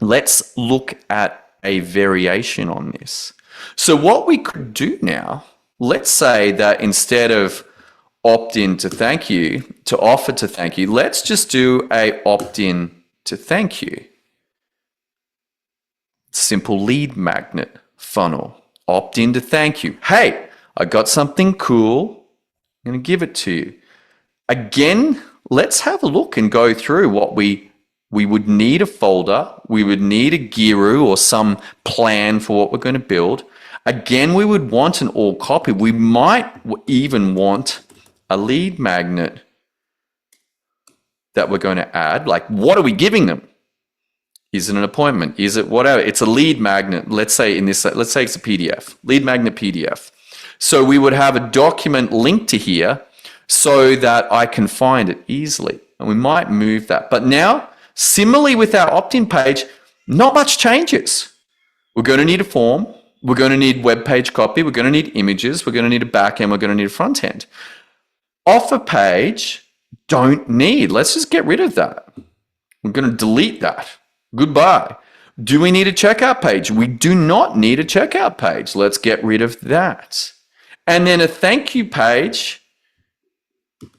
let's look at a variation on this. So what we could do now, let's say that instead of opt-in to thank you, to offer to thank you, let's just do a opt-in to thank you. Simple lead magnet funnel. Opt-in to thank you. Hey, I got something cool. I'm going to give it to you. Again, let's have a look and go through what we would need a folder. We would need a guru or some plan for what we're going to build. Again, we would want an all copy. We might even want a lead magnet that we're going to add. Like, what are we giving them? Is it an appointment? Is it whatever? It's a lead magnet. Let's say let's say it's a PDF, lead magnet PDF. So we would have a document linked to here so that I can find it easily. And we might move that. But now, similarly with our opt-in page, not much changes. We're going to need a form. We're going to need web page copy. We're going to need images. We're going to need a back end. We're going to need a front end. Offer page, don't need. Let's just get rid of that. We're going to delete that. Goodbye. Do we need a checkout page? We do not need a checkout page. Let's get rid of that. And then a thank you page.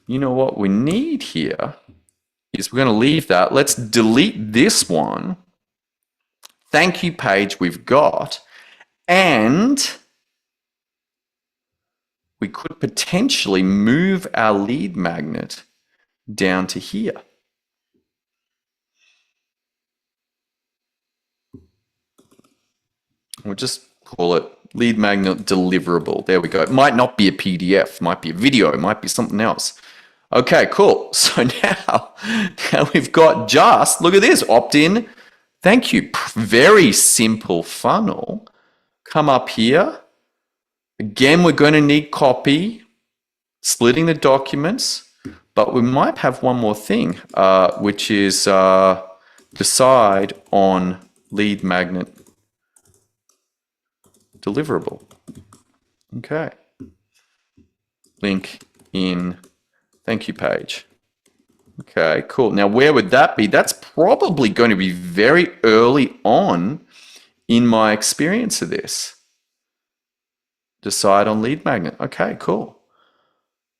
You know what we need here is we're going to leave that. Let's delete this one. Thank you page we've got. And we could potentially move our lead magnet down to here. We'll just call it lead magnet deliverable. There we go. It might not be a PDF, might be a video, it might be something else. Okay, cool. So now we've got just, look at this, opt-in, thank you. Very simple funnel. Come up here. Again, we're going to need copy, splitting the documents, but we might have one more thing, which is decide on lead magnet deliverable. Okay. Link in thank you page. Okay, cool. Now, where would that be? That's probably going to be very early on in my experience of this. Decide on lead magnet. Okay, cool.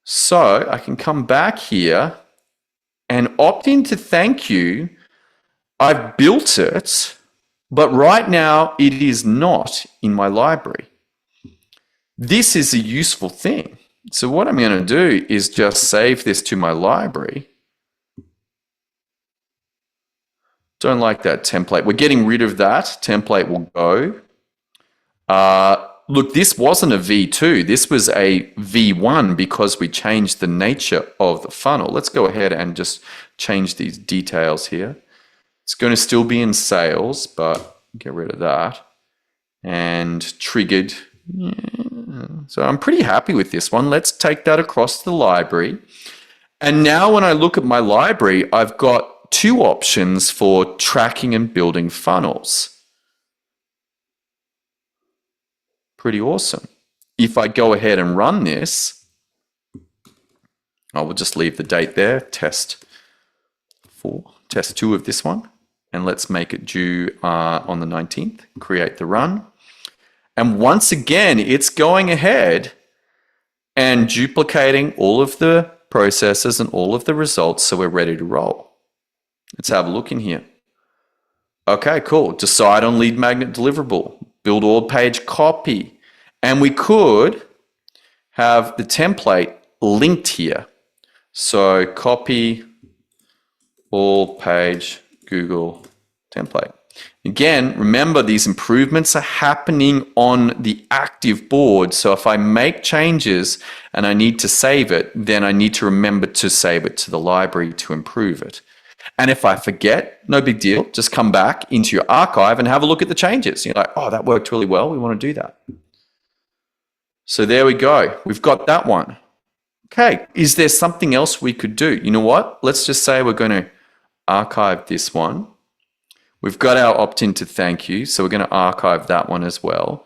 So I can come back here and opt in to thank you. I've built it, but right now it is not in my library. This is a useful thing. So what I'm going to do is just save this to my library. Don't like that template. We're getting rid of that. Template will go. Look, this wasn't a V2. This was a V1 because we changed the nature of the funnel. Let's go ahead and just change these details here. It's going to still be in sales, but get rid of that. And triggered. Yeah. So I'm pretty happy with this one. Let's take that across to the library. And now when I look at my library, I've got two options for tracking and building funnels. Pretty awesome. If I go ahead and run this, I will just leave the date there, test 2 of this one. And let's make it due on the 19th, create the run. And once again, it's going ahead and duplicating all of the processes and all of the results so we're ready to roll. Let's have a look in here. Okay, cool. Decide on lead magnet deliverable. Build all page copy. And we could have the template linked here. So copy all page Google template. Again, remember these improvements are happening on the active board. So if I make changes and I need to save it, then I need to remember to save it to the library to improve it. And if I forget, no big deal. Just come back into your archive and have a look at the changes. You're like, oh, that worked really well. We want to do that. So there we go. We've got that one. Okay. Is there something else we could do? You know what? Let's just say we're going to archive this one. We've got our opt-in to thank you, so we're going to archive that one as well.